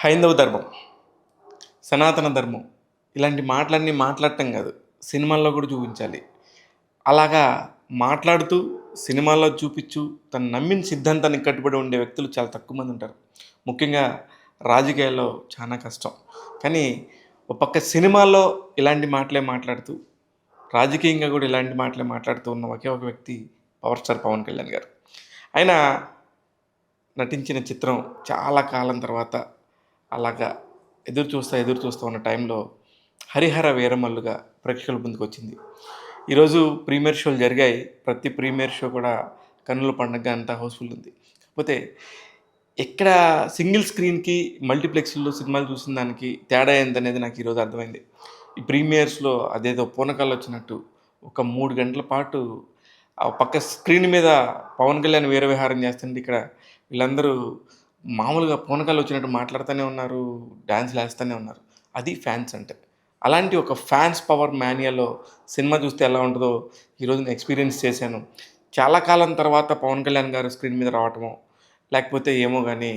హైందవ ధర్మం, సనాతన ధర్మం ఇలాంటి మాటలన్నీ మాట్లాడటం కాదు, సినిమాల్లో కూడా చూపించాలి. అలాగా మాట్లాడుతూ సినిమాల్లో చూపించు తను నమ్మిన సిద్ధాంతానికి కట్టుబడి ఉండే వ్యక్తులు చాలా తక్కువ మంది ఉంటారు. ముఖ్యంగా రాజకీయాల్లో చాలా కష్టం. కానీ ఒక పక్క సినిమాల్లో ఇలాంటి మాటలే మాట్లాడుతూ, రాజకీయంగా కూడా ఇలాంటి మాటలే మాట్లాడుతూ ఉన్న ఒకే ఒక వ్యక్తి పవర్ స్టార్ పవన్ కళ్యాణ్ గారు. ఆయన నటించిన చిత్రం చాలా కాలం తర్వాత అలాగా ఎదురు చూస్తూ ఉన్న టైంలో 'హరిహర వీరమల్లు'గా ప్రేక్షకుల ముందుకొచ్చింది. ఈరోజు ప్రీమియర్ షోలు జరిగాయి. ప్రతి ప్రీమియర్ షో కూడా కన్నుల పండగగా అంతా హౌస్‌ఫుల్ ఉంది. కాకపోతే ఎక్కడ సింగిల్ స్క్రీన్‌కి, మల్టీప్లెక్స్‌లో సినిమాలు చూసిన దానికి తేడా ఏందనేది నాకు ఈరోజు అర్థమైంది. ఈ ప్రీమియర్స్‌లో అదేదో పూనకాలొచ్చినట్టు ఒక 3 గంటల పాటు ఆ పక్క స్క్రీన్ మీద పవన్ కళ్యాణ్ వీర విహారం చేస్తుంటే ఇక్కడ వీళ్ళందరూ మామూలుగా పూనకాలొచ్చినట్టు మాట్లాడుతూనే ఉన్నారు, డాన్స్‌లేస్తూనే ఉన్నారు. అది ఫ్యాన్స్ అంటే. అలాంటి ఒక ఫ్యాన్స్ పవర్ మానియాలో సినిమా చూస్తే ఎలా ఉంటదో ఈరోజు నేను ఎక్స్‌పీరియన్స్ చేశాను. చాలా కాలం తర్వాత పవన్ కళ్యాణ్ గారు స్క్రీన్ మీద రావటమో, లేకపోతే ఏమో గానీ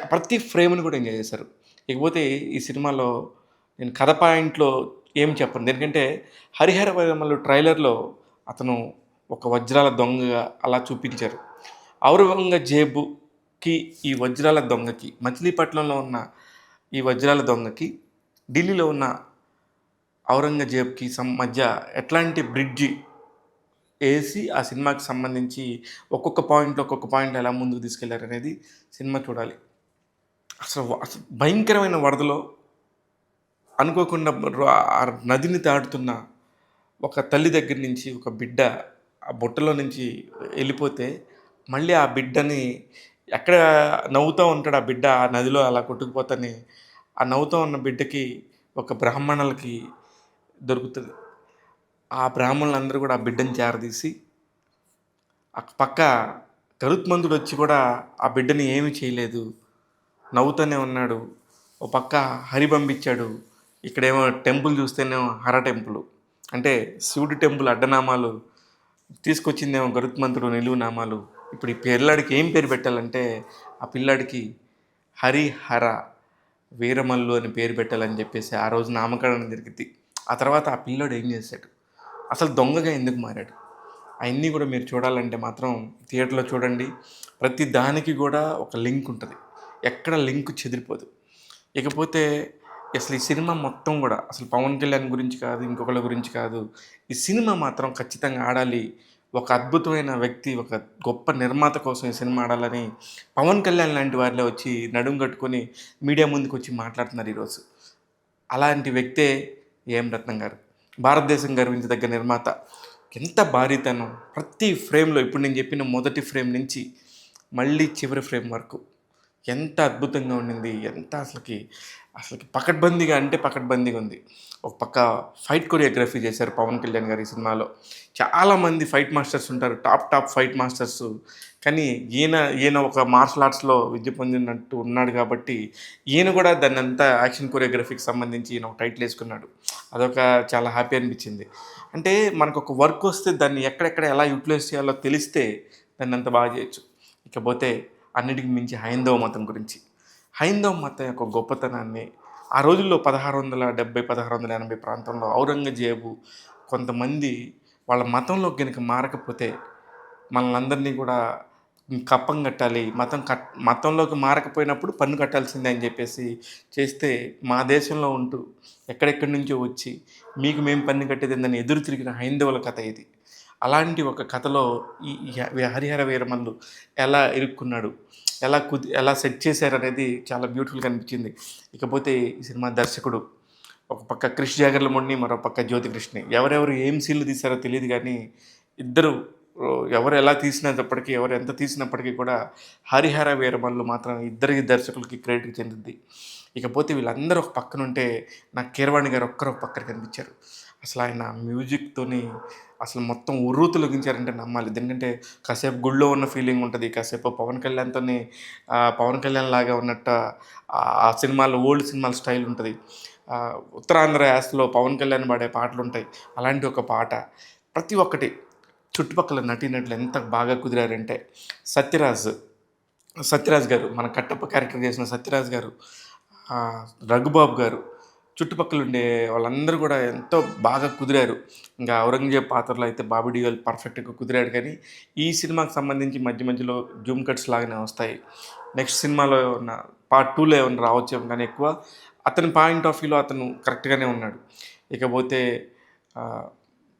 ప్రతి ఫ్రేమ్‌ని కూడా ఎంజాయ్ చేశారు. ఇకపోతే ఈ సినిమాలో నేను కథ పాయింట్‌లో ఏం చెప్పను. ఎందుకంటే 'హరిహర వీరమల్లు' ట్రైలర్‌లో అతను ఒక వజ్రాల దొంగగా అలా చూపించారు. ఔరంగజేబుకి ఈ వజ్రాల దొంగకి, మచిలీపట్నంలో ఉన్న ఈ వజ్రాల దొంగకి, ఢిల్లీలో ఉన్న ఔరంగజేబ్‌కి మధ్య ఎట్లాంటి బ్రిడ్జి ఏసి ఆ సినిమాకి సంబంధించి ఒక్కొక్క పాయింట్ ఎలా ముందుకు తీసుకెళ్లారనేది సినిమా చూడాలి. అసలు భయంకరమైన వరదలో అనుకోకుండా ఆ నదిని దాటుతున్న ఒక తల్లి దగ్గర నుంచి ఒక బిడ్డ ఆ బుట్టలో నుంచి వెళ్ళిపోతే, మళ్ళీ ఆ బిడ్డని ఎక్కడ నవ్వుతూ ఉంటాడు ఆ బిడ్డ ఆ నదిలో అలా కొట్టుకుపోతని, ఆ నవ్వుతూ ఉన్న బిడ్డకి ఒక బ్రాహ్మణులకి దొరుకుతది. ఆ బ్రాహ్మణులందరూ కూడా ఆ బిడ్డని చేరదీసి, పక్క గరుత్మంతుడొచ్చి కూడా ఆ బిడ్డని ఏమీ చేయలేదు, నవ్వుతూనే ఉన్నాడు. ఓ పక్క హరి పంపించాడు. ఇక్కడేమో టెంపుల్ చూస్తేనేమో హర టెంపులు. అంటే శివుడి టెంపుల్ అడ్డనామాలు తీసుకొచ్చిందేమో గరుత్మంతుడు నిలువు నామాలు. ఇప్పుడు ఈ పిల్లాడికి ఏం పేరు పెట్టాలంటే, ఆ పిల్లాడికి హరిహర వీరమల్లు అని పేరు పెట్టాలని చెప్పేసి ఆ రోజు నామకరణం జరిగింది. ఆ తర్వాత ఆ పిల్లోడు ఏం చేశాడు? అసలు దొంగగా ఎందుకు మారాడు? అయన్నీ కూడా మీరు చూడాలంటే మాత్రం థియేటర్‌లో చూడండి. ప్రతి దానికి కూడా ఒక లింక్ ఉంటది. ఎక్కడ లింక్ చెదిరిపోదు. ఇకపోతే అసలు ఈ సినిమా మొత్తం గూడా అసలు పవన్ కళ్యాణ్ గురించి కాదు, ఇంకొకళ్ళ గురించి కాదు. ఈ సినిమా మాత్రం ఖచ్చితంగా ఆడాలి. ఒక అద్భుతమైన వ్యక్తి, ఒక గొప్ప నిర్మాత కోసం ఈ సినిమా ఆడాలని పవన్ కళ్యాణ్ లాంటి వారిలే వచ్చి నడుం కట్టుకొని మీడియా ముందుకొచ్చి మాట్లాడుతున్నారు ఈరోజు. అలాంటి వ్యక్తే ఏఎం రత్నం గారు. భారతదేశం గర్వించదగ్గ నిర్మాత. ఎంత భారీతనం ప్రతి ఫ్రేమ్‌లో ఇప్పుడు నేను చెప్పిన మొదటి ఫ్రేమ్ నుంచి మళ్ళీ చివరి ఫ్రేమ్ వరకు ఎంత అద్భుతంగా ఉండింది. ఎంత అసలకి పకడ్బందీగా అంటే పకడ్బందీగా ఉంది. ఒక పక్క ఫైట్ కొరియోగ్రఫీ చేశారు పవన్ కళ్యాణ్ గారు ఈ సినిమాలో. చాలామంది ఫైట్ మాస్టర్స్ ఉంటారు. Top fight masters. కానీ ఈయన ఒక మార్షల్ ఆర్ట్స్‌లో విద్య పొందినట్టు ఉన్నాడు కాబట్టి, ఈయన కూడా దాన్నంతా యాక్షన్ కొరియోగ్రఫీకి సంబంధించి ఈయన ఒక టైటిల్ ఏసుకున్నాడు. అదొక చాలా హ్యాపీ అనిపించింది. అంటే మనకొక వర్క్ వస్తే దాన్ని ఎక్కడెక్కడ ఎలా యూటిలైజ్ చేయాలో తెలిస్తే దాన్నంత బాగా చేయొచ్చు. ఇకపోతే అన్నిటికి మించి హైందవ మతం గురించి. హైందవ మతం యొక్క గొప్పతనాన్ని ఆ రోజుల్లో 1670, 1680 ప్రాంతంలో ఔరంగజేబు కొంతమంది వాళ్ళ మతంలో గనుక మారకపోతే మనల్నందరినీ కూడా కప్పం కట్టాలి. మతంలోకి మారకపోయినప్పుడు పన్ను కట్టాల్సిందే అని చెప్పేసి చేస్తే, మా దేశంలో ఉంటూ ఎక్కడెక్కడి నుంచో వచ్చి మీకు మేము పన్ను కట్టేదేందని ఎదురు తిరిగిన హైందవుల కథ ఇది. అలాంటి ఒక కథలో ఈ ఈ 'హరిహర వీరమల్లు' ఎలా ఇరుక్కున్నాడు, ఎలా సెట్ చేశారనేది చాలా బ్యూటిఫుల్‌గా అనిపించింది. ఇకపోతే ఈ సినిమా దర్శకుడు ఒక పక్క 'క్రిష్ జాగర్లముడిని', మరో పక్క 'జ్యోతికృష్ణని'. ఎవరెవరు ఏం సీన్‌లు తీశారో తెలీదు గానీ, ఇద్దరు ఎవరు ఎలా తీసినప్పటికీ, ఎవరు ఎంత తీసినప్పటికీ కూడా 'హరిహర వీరమల్లు' మాత్రం ఇద్దరి దర్శకులకి క్రెడిట్ చెందుద్ది. ఇకపోతే వీళ్ళందరూ ఒక పక్కనుంటే నాకు కీరవాణి గారు ఒక్కరు ఒక పక్కన కనిపించారు. అసలు ఆయన మ్యూజిక్‌తోని అసలు మొత్తం ఉర్రూతలూగించారంటే నమ్మాలి. ఎందుకంటే కాసేపు గుడిలో ఉన్న ఫీలింగ్ ఉంటది. కాసేపు పవన్ కళ్యాణ్‌తోని పవన్ కళ్యాణ్ లాగా ఉన్నట్టు ఆ సినిమాలో ఓల్డ్ సినిమాల స్టైల్ ఉంటది. ఉత్తరాంధ్ర యాసలో పవన్ కళ్యాణ్ పాడే పాటలుంటాయి. అలాంటి ఒక పాట. ప్రతి ఒక్కటి చుట్టుపక్కల నటీనటులు ఎంత బాగా కుదిరారంటే సత్యరాజ్ గారు మన కట్టప్ప క్యారెక్టర్ చేసిన సత్యరాజ్ గారు రఘుబాబు గారు, చుట్టుపక్కల ఉండే వాళ్ళందరూ కూడా ఎంతో బాగా కుదిరారు. ఇంకా ఔరంగజేబ్ పాత్రలో అయితే బాబీ డియోల్ పర్ఫెక్ట్‌గా కుదిరాడు కానీ, ఈ సినిమాకి సంబంధించి మధ్య మధ్యలో జూమ్ కట్స్ లాగానే వస్తాయి. నెక్స్ట్ సినిమాలో ఏమన్నా పార్ట్ 2లో ఏమన్నా రావచ్చేమో కానీ ఎక్కువ అతని పాయింట్ ఆఫ్ వ్యూలో అతను కరెక్ట్‌గానే ఉన్నాడు. ఇకపోతే ఆహ్,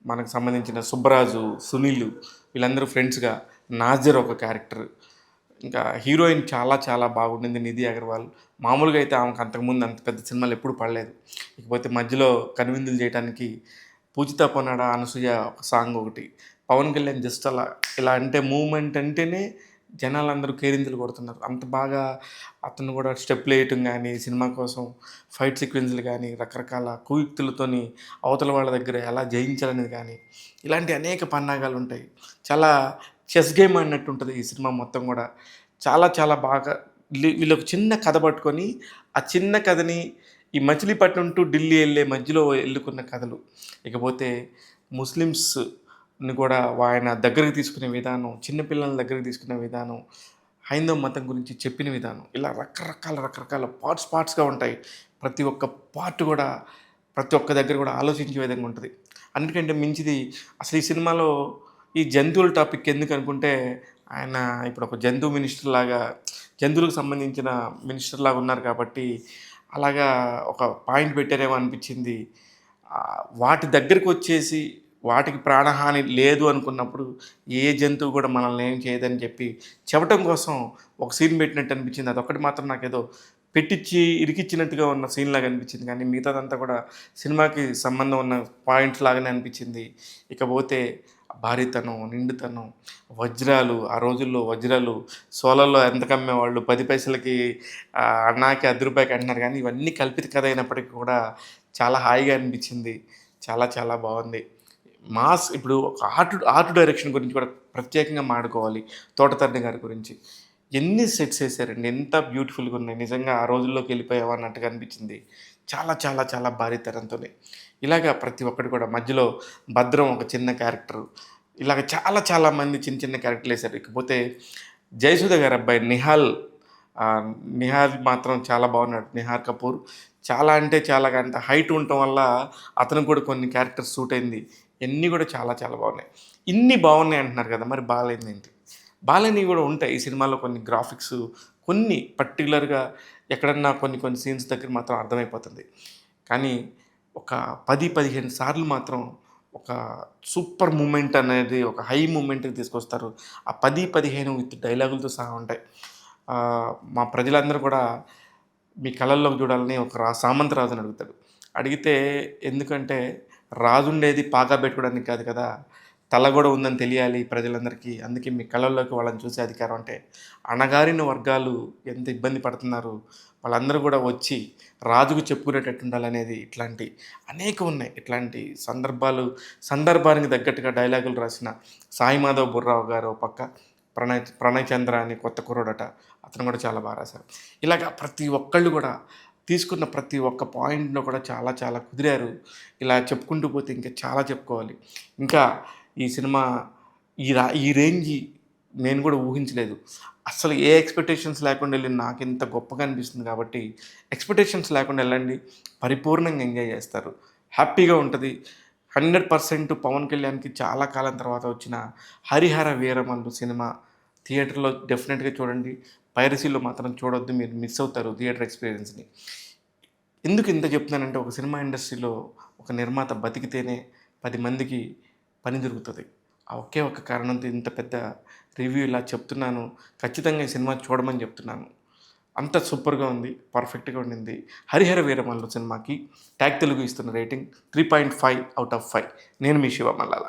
మనకు సంబంధించిన సుబ్బరాజు, సునీల్ వీళ్ళందరూ ఫ్రెండ్స్‌గా, నాజర్ ఒక క్యారెక్టర్. ఇంకా హీరోయిన్ చాలా చాలా బాగుండింది 'నిధి అగర్వాల్'. మామూలుగా అయితే ఆమెకు అంతకుముందు అంత పెద్ద సినిమాలు ఎప్పుడు పడలేదు. ఇకపోతే మధ్యలో కనువిందులు చేయటానికి 'పూజిత పొన్నాడ', 'అనసూయ' ఒక సాంగ్ ఒకటి. పవన్ కళ్యాణ్ జస్ట్ అలా ఇలా అంటే మూవ్‌మెంట్ అంటేనే జనాలందరూ కేరింతలు కొడుతున్నారు. అంత బాగా అతను కూడా స్టెప్పులేయటం గానీ, సినిమా కోసం ఫైట్ సీక్వెన్స్‌లు గానీ, రకరకాల కుయుక్తులతోని అవతల వాళ్ళ దగ్గర ఎలా జయించాలనేది గానీ, ఇలాంటి అనేక పన్నాగాలుంటాయి. చాలా చెస్ గేమ్ ఆడినట్టుంటది ఈ సినిమా మొత్తం గూడా. చాలా చాలా బాగా వీళ్ళొక చిన్న కథ పట్టుకొని, ఆ చిన్న కథని ఈ మచిలీపట్నం టు ఢిల్లీ ఎళ్ళే మధ్యలో ఎళ్ళుకున్న కథలు. ఇకపోతే ముస్లిమ్స్‌ని కూడా ఆయన దగ్గరికి తీసుకునే విధానం, చిన్న పిల్లల్ని దగ్గరికి తీసుకునే విధానం, హైందవ మతం గురించి చెప్పిన విధానం, ఇలా రకరకాల పార్ట్స్‌గా ఉంటాయి. ప్రతి ఒక్క పార్ట్ గూడా ప్రతి ఒక్క దగ్గర గూడా ఆలోచించే విధంగా ఉంటది. అన్నిటికంటే మించిది అసలు ఈ సినిమాలో ఈ జంతువుల టాపిక్ ఎందుకనుకుంటే, ఆయన ఇప్పుడు ఒక జంతు మినిస్టర్ లాగా జంతువులకు సంబంధించిన మినిస్టర్ లాగా ఉన్నారు కాబట్టి, అలాగా ఒక పాయింట్ పెట్టారేమో అనిపిచ్చింది. వాటి దగ్గరకొచ్చేసి వాటికి ప్రాణహాని లేదు అనుకున్నప్పుడు, ఏ జంతువు కూడా మనల్ని ఏం చేయదని చెప్పి చెప్పటం కోసం ఒక సీన్ పెట్టినట్టు అనిపిచ్చింది. అదొక్కటి మాత్రం నాకేదో పెట్టిచ్చి, ఇరికిచ్చినట్టుగా ఉన్న సీన్‌లాగా అనిపిచ్చింది. కానీ మిగతాదంతా కూడా సినిమాకి సంబంధం ఉన్న పాయింట్స్ లాగానే అనిపిచ్చింది. ఇకపోతే భారీతనం, నిండుతనం, వజ్రాలు, ఆ రోజుల్లో వజ్రాలు సోలల్లో ఎంతకు అమ్మేవాళ్ళు? 10 పైసలకి అన్నాకి రూ. 10 అంటున్నారు కానీ, ఇవన్నీ కల్పిత కథ అయినప్పటికి కూడా చాలా హాయిగా అనిపిచ్చింది. చాలా చాలా బావుంది. ఇప్పుడు ఒక ఆర్ట్ డైరెక్షన్ గురించి కూడా ప్రత్యేకంగా మాట్లాడుకోవాలి. తోటతరణి గారి గురించి. ఎన్ని సెట్స్ ఏసారండి. ఎంత బ్యూటిఫుల్‌గున్నాయి. నిజంగా ఆ రోజుల్లోకి వెళ్ళిపోయావా అన్నట్టుగా అనిపించింది. చాలా చాలా చాలా భారీతనంతోనే. ఇలాగ ప్రతి ఒక్కటి కూడా మధ్యలో భద్రం ఒక చిన్న క్యారెక్టరు. ఇలాగ చాలా చాలా మంది చిన్న చిన్న క్యారెక్టర్‌లేసారు. ఇకపోతే జయసుధ గారి అబ్బాయి నిహాల్ మాత్రం చాలా బాగున్నాడు. నిహార్ కపూర్. చాలా అంటే చాలా అంత హైట్ ఉండటం వల్ల అతనికి కూడా కొన్ని క్యారెక్టర్స్ సూట్ అయింది. ఇయన్నీ కూడా చాలా చాలా బాగున్నాయి. ఇన్ని బాగున్నాయి అంటున్నారు కదా! మరి బాలేనిదేంటి? బాలేనివి కూడా ఉంటాయి. ఈ సినిమాలో కొన్ని గ్రాఫిక్స్ కొన్ని పర్టిక్యులర్‌గా ఎక్కడన్నా కొన్ని కొన్ని సీన్స్ దగ్గర మాత్రం అర్థమైపోతుంది. కానీ ఒక 10, 15 సార్లు మాత్రం ఒక సూపర్ మూమెంట్ అనేది ఒక హై మూమెంట్‌కి తీసుకొస్తారు. ఆ 10, 15 విత్ డైలాగులతో సహా ఉంటాయి. మా ప్రజలందరూ కూడా మీ కళల్లోకి చూడాలని ఒక సామంతరాజుని అడుగుతాడు. అడిగితే ఎందుకంటే రాజుండేది పాగా పెట్టుకోవడానికి కాదు కదా! తల గూడా ఉందని తెలియాలి ప్రజలందరికీ. అందుకే మీ కళల్లోకి వాళ్ళని చూసే అధికారం అంటే, అణగారిన వర్గాలు ఎంత ఇబ్బంది పడుతున్నారు. వాళ్ళందరూ గూడా వచ్చి రాజుకు చెప్పుకునేటట్టు ఉండాలనేది ఇట్లాంటి అనేకం ఉన్నాయి. ఇట్లాంటి సందర్భానికి తగ్గట్టుగా డైలాగులు రాసిన సాయి మాధవ్ బుర్రావు గారు ఓ పక్క, ప్రణయ్ చంద్ర అని కొత్త కుర్రోడట. అతను కూడా చాలా బాగా రాశారు. ఇలాగ ప్రతి ఒక్కళ్ళు కూడా తీసుకున్న ప్రతి ఒక్క పాయింట్‌లో కూడా చాలా చాలా కుదిరారు. ఇలా చెప్పుకుంటూ పోతే ఇంకా చాలా చెప్పుకోవాలి. ఇంకా ఈ సినిమా ఈ రేంజి నేను కూడా ఊహించలేదు. అస్సలు ఏ ఎక్స్‌పెక్టేషన్స్ లేకుండా ఎళ్ళిన నాకింత గొప్పగా అనిపిస్తుంది కాబట్టి, ఎక్స్‌పెక్టేషన్స్ లేకుండా ఎళ్ళండి. పరిపూర్ణంగా ఎంజాయ్ చేస్తారు. హ్యాపీగా ఉంటది. 100% పవన్ కళ్యాణ్‌కి చాలా కాలం తర్వాత వచ్చిన 'హరిహర వీరమల్లు' సినిమా థియేటర్‌లో డెఫినెట్‌గా చూడండి. పైరసీలో మాత్రం చూడొద్దు. మీరు మిస్ అవుతారు థియేటర్ ఎక్స్‌పీరియన్స్‌ని. ఎందుకు ఇంత చెప్తున్నానంటే, ఒక సినిమా ఇండస్ట్రీలో ఒక నిర్మాత బతికితేనే 10 మందికి పని దొరుకుతది. ఆ ఒకే ఒక్క కారణంతో ఇంత పెద్ద రివ్యూ ఇలా చెప్తున్నాను. ఖచ్చితంగా ఈ సినిమా చూడమని చెప్తున్నాను. అంత సూపర్‌గా ఉంది. పర్ఫెక్ట్‌గా ఉండింది. 'హరిహర వీరమల్లు' సినిమాకి టాగ్ తెలుగు ఇస్తున్న రేటింగ్ 3.5/5. నేను మీ శివ మల్లాల.